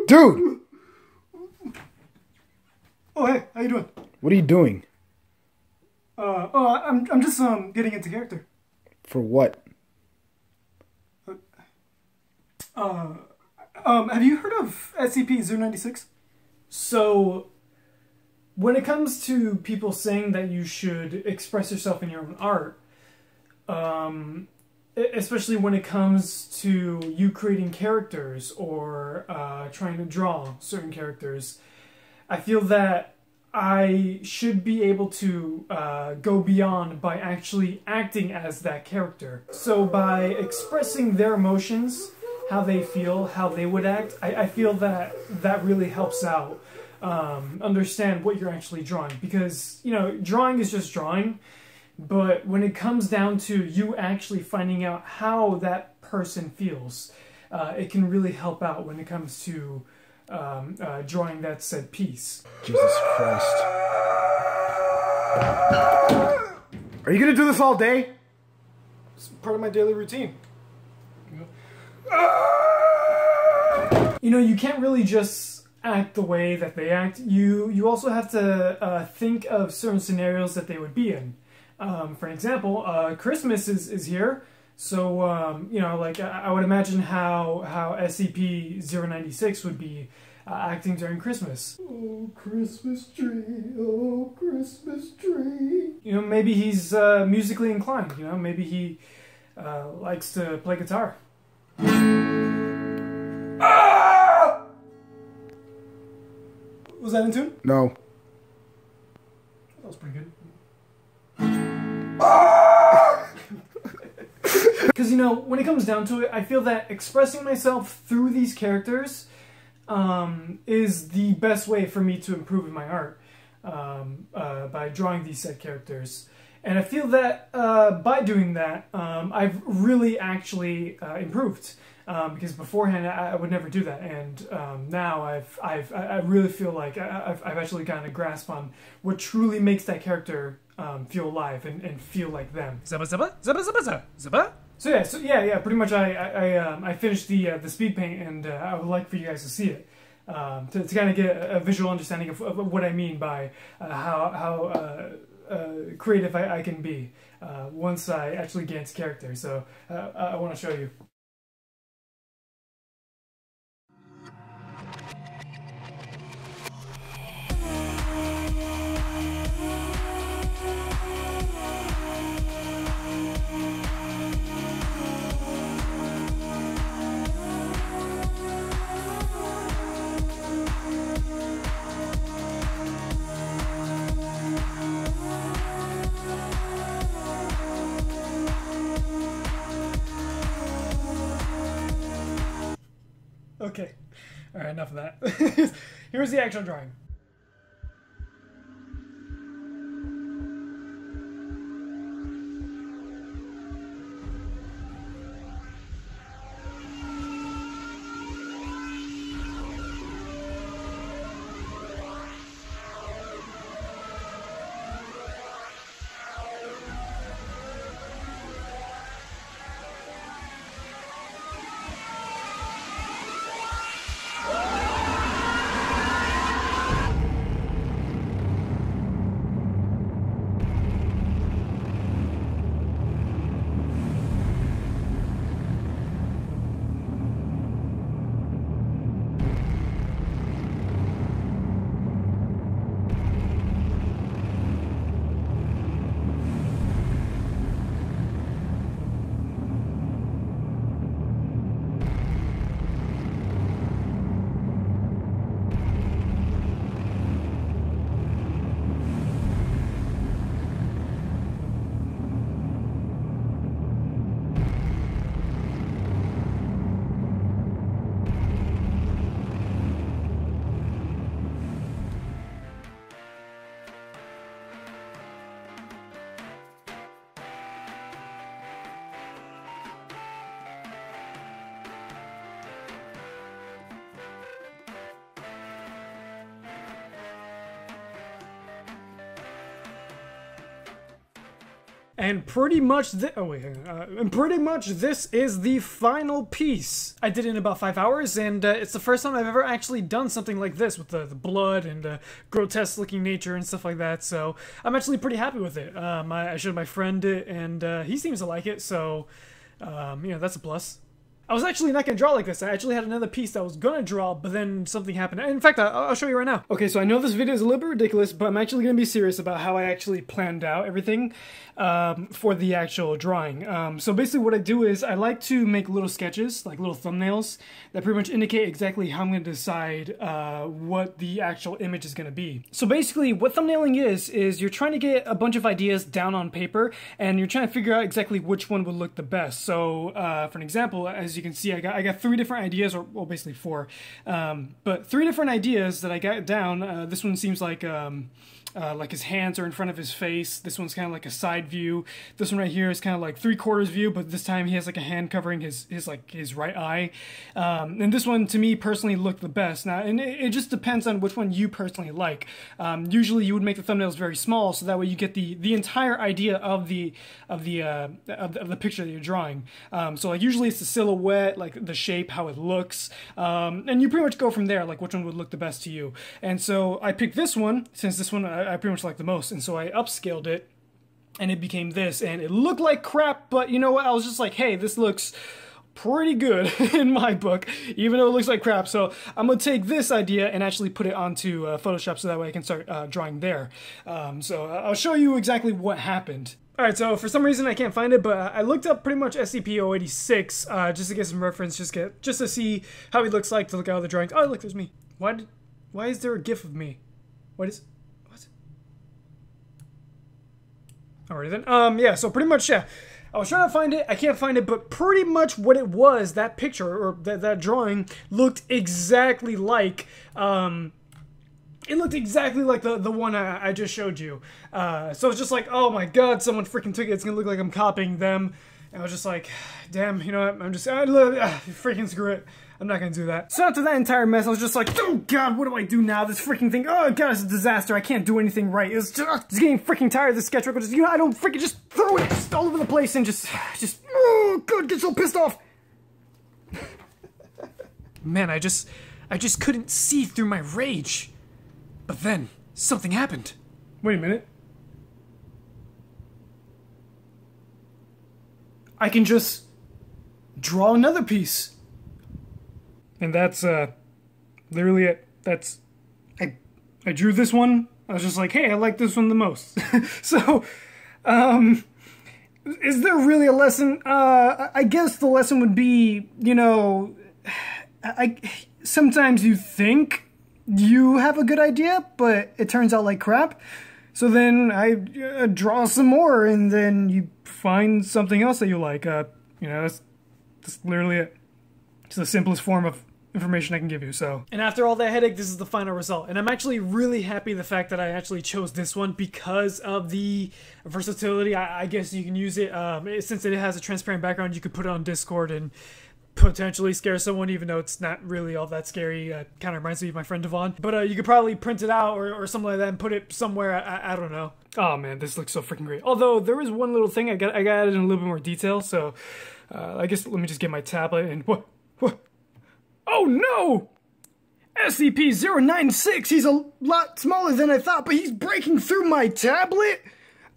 Dude! Oh, hey, how you doing? What are you doing? I'm just getting into character. For what? Have you heard of SCP-096? So, when it comes to people saying that you should express yourself in your own art, especially when it comes to you creating characters or trying to draw certain characters, I feel that I should be able to go beyond by actually acting as that character. So by expressing their emotions, how they feel, how they would act, I feel that that really helps out understand what you're actually drawing. Because, you know, drawing is just drawing, but when it comes down to you actually finding out how that person feels, it can really help out when it comes to drawing that said piece. Jesus Christ. Are you gonna do this all day? It's part of my daily routine. You know, you can't really just act the way that they act. You also have to think of certain scenarios that they would be in. For example, Christmas is here. So, you know, like, I would imagine how SCP-096 would be acting during Christmas. Oh, Christmas tree, oh, Christmas tree. You know, maybe he's musically inclined, you know, maybe he likes to play guitar. Ah! Was that in tune? No. That was pretty good. Because, you know, when it comes down to it, I feel that expressing myself through these characters is the best way for me to improve in my art by drawing these set characters. And I feel that by doing that, I've really actually improved. Because beforehand I would never do that, and now I really feel like I've actually gotten a grasp on what truly makes that character feel alive and feel like them. Zaba zaba zaba zaba zaba zaba. So yeah, pretty much I finished the speed paint, and I would like for you guys to see it to kind of get a visual understanding of what I mean by how creative I can be once I actually get into character. So I want to show you. Okay, alright, enough of that. Here's the actual drawing. And pretty much and pretty much this is the final piece. I did it in about 5 hours, and it's the first time I've ever actually done something like this with the blood and grotesque looking nature and stuff like that. So I'm actually pretty happy with it. I showed my friend it, and he seems to like it. So you know, that's a plus. I was actually not going to draw like this. I actually had another piece that I was going to draw, but then something happened. In fact, I'll show you right now. Okay, so I know this video is a little bit ridiculous, but I'm actually going to be serious about how I actually planned out everything for the actual drawing. So basically what I do is I like to make little sketches, like little thumbnails, that pretty much indicate exactly how I'm going to decide what the actual image is going to be. So basically what thumbnailing is you're trying to get a bunch of ideas down on paper, and you're trying to figure out exactly which one would look the best. So for an example, as you can see, I got 3 different ideas, or well, basically 4, but 3 different ideas that I got down. This one seems like his hands are in front of his face. This one's kind of like a side view. This one right here is kind of like 3/4 view, but this time he has like a hand covering his right eye. And this one, to me personally, looked the best. Now, and it just depends on which one you personally like. Usually, you would make the thumbnails very small, so that way you get the entire idea of the picture that you're drawing. So like usually it's the silhouette, like the shape, how it looks, and you pretty much go from there, like which one would look the best to you. And so I picked this one, since this one I pretty much like the most, and so I upscaled it, and it became this, and it looked like crap, but you know what, I was just like, hey, this looks pretty good in my book, even though it looks like crap. So I'm gonna take this idea and actually put it onto Photoshop, so that way I can start drawing there. So I'll show you exactly what happened. Alright, so for some reason I can't find it, but I looked up pretty much SCP-086 just to get some reference, just to see how he looks like, to look at all the drawings. Oh, look, there's me. Why is there a GIF of me? What? Alrighty then. Yeah, so pretty much, yeah. I was trying to find it, I can't find it, but pretty much what it was, that picture, or that drawing, looked exactly like, it looked exactly like the one I just showed you. So it's just like, oh my god, someone freaking took it, it's gonna look like I'm copying them. And I was just like, damn, you know what, I'm just, freaking screw it. I'm not gonna do that. So after that entire mess, I was just like, oh god, what do I do now? This freaking thing, oh god, it's a disaster. I can't do anything right. It's just getting freaking tired of this sketchbook. Just, you know, I don't freaking just throw it just all over the place and just, oh god, get so pissed off. Man, I just couldn't see through my rage. But then, something happened. Wait a minute. I can just draw another piece. And that's literally it. That's I drew this one. I was just like, hey, I like this one the most. So is there really a lesson? I guess the lesson would be, you know, sometimes you think you have a good idea, but it turns out like crap. So then I draw some more, and then you find something else that you like. You know, that's literally it. It's the simplest form of information I can give you, so. And after all that headache, this is the final result. And I'm actually really happy the fact that I actually chose this one because of the versatility. I guess you can use it, since it has a transparent background, you could put it on Discord and potentially scare someone, even though it's not really all that scary. Kind of reminds me of my friend Devon. But you could probably print it out or something like that and put it somewhere. I don't know. Oh man, this looks so freaking great. Although there is one little thing I got added in a little bit more detail. So I guess let me just get my tablet and what? Oh no! SCP-096. He's a lot smaller than I thought, but he's breaking through my tablet.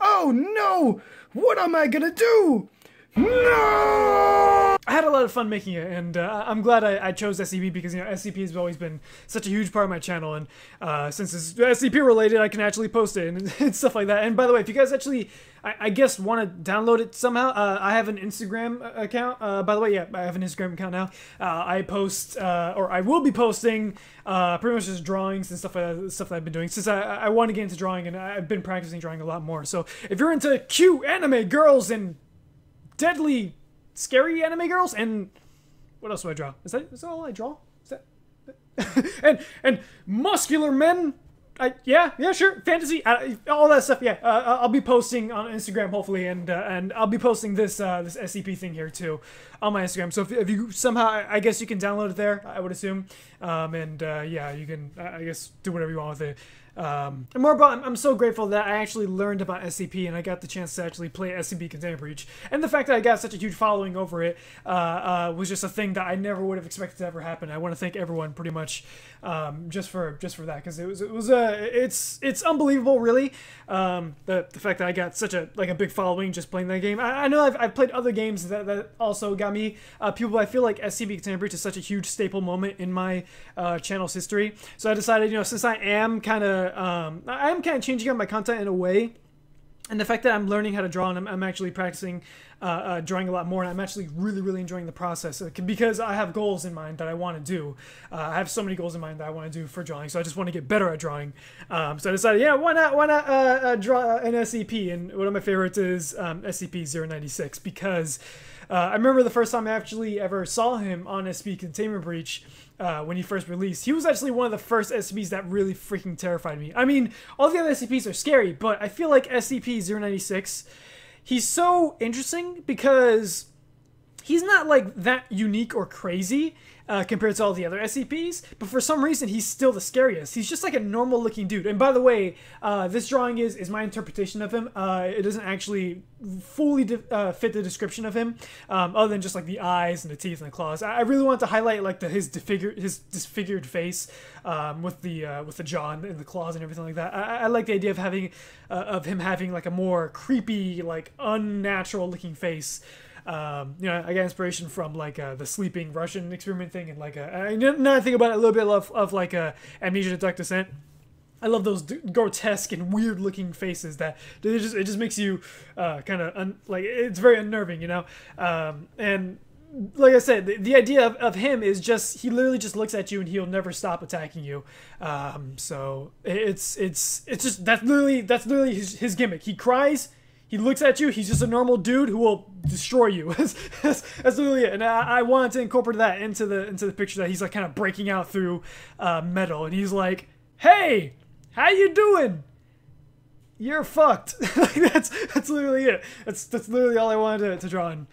Oh no! What am I gonna do? No! I had a lot of fun making it, and I'm glad I chose SCP because, you know, SCP has always been such a huge part of my channel, and since it's SCP related, I can actually post it and stuff like that. And by the way, if you guys actually, I guess, want to download it somehow, I have an Instagram account. By the way, yeah, I have an Instagram account now. I post, or I will be posting, pretty much just drawings and stuff that I've been doing since I want to get into drawing, and I've been practicing drawing a lot more. So if you're into cute anime girls and deadly scary anime girls, and what else do I draw? Is that all I draw? Is that and muscular men? Yeah, sure, fantasy, all that stuff. Yeah, I'll be posting on Instagram hopefully, and I'll be posting this SCP thing here too. on my Instagram. So if you somehow, I guess you can download it there, I would assume. Yeah, you can, I guess, do whatever you want with it. And more about, I'm so grateful that I actually learned about SCP and I got the chance to actually play SCP Container Breach. And the fact that I got such a huge following over it was just a thing that I never would have expected to ever happen. I want to thank everyone pretty much just for that, because it's unbelievable, really. The fact that I got such a big following just playing that game. I know I've played other games that also got me people. I feel like SCP Container Breach is such a huge staple moment in my channel's history. So I decided, since I am kind of changing up my content in a way, and the fact that I'm learning how to draw and I'm actually practicing drawing a lot more, and I'm actually really enjoying the process, because I have goals in mind that I want to do. I have so many goals in mind that I want to do for drawing, so I just want to get better at drawing. So I decided, yeah, why not draw an SCP, and one of my favorites is SCP-096, because I remember the first time I actually ever saw him on SCP Containment Breach. When he first released, he was actually one of the first SCPs that really freaking terrified me. I mean, all the other SCPs are scary, but I feel like SCP-096, he's so interesting because he's not like that unique or crazy compared to all the other SCPs, but for some reason he's still the scariest. He's just like a normal looking dude. And by the way, this drawing is my interpretation of him. It doesn't actually fully fit the description of him, other than just like the eyes and the teeth and the claws. I really want to highlight like his disfigured face with the jaw and the claws and everything like that. I like the idea of him having like a more creepy, like unnatural looking face. I got inspiration from like the sleeping Russian experiment thing, and like now I think about it, a little bit of like Amnesia: The Dark Descent. I love those grotesque and weird looking faces that it just makes you kind of like, it's very unnerving, and like I said, the idea of him is just, he literally just looks at you and he'll never stop attacking you. So it's just, that's literally his gimmick. He cries. He looks at you. He's just a normal dude who will destroy you. That's literally it. And I wanted to incorporate that into the picture, that he's like kind of breaking out through metal, and he's like, "Hey, how you doing? You're fucked." That's literally it. That's literally all I wanted to draw. And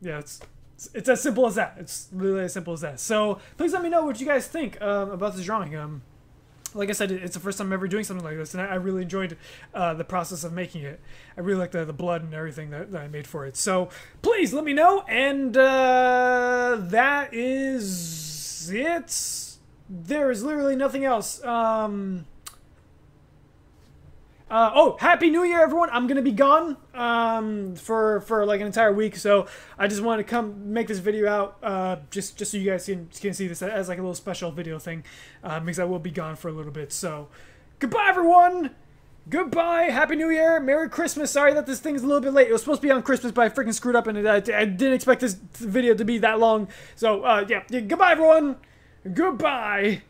yeah, it's as simple as that. It's literally as simple as that. So please let me know what you guys think about this drawing. Like I said, it's the first time I'm ever doing something like this, and I really enjoyed the process of making it. I really like the blood and everything that I made for it. So please let me know, and that is it. There is literally nothing else. Oh, Happy New Year, everyone! I'm gonna be gone for like an entire week, so I just wanted to come make this video out just so you guys can see this as like a little special video thing, because I will be gone for a little bit. So, goodbye, everyone! Goodbye, Happy New Year, Merry Christmas. Sorry that this thing's a little bit late. It was supposed to be on Christmas, but I freaking screwed up, and I didn't expect this video to be that long. So, yeah, goodbye, everyone! Goodbye!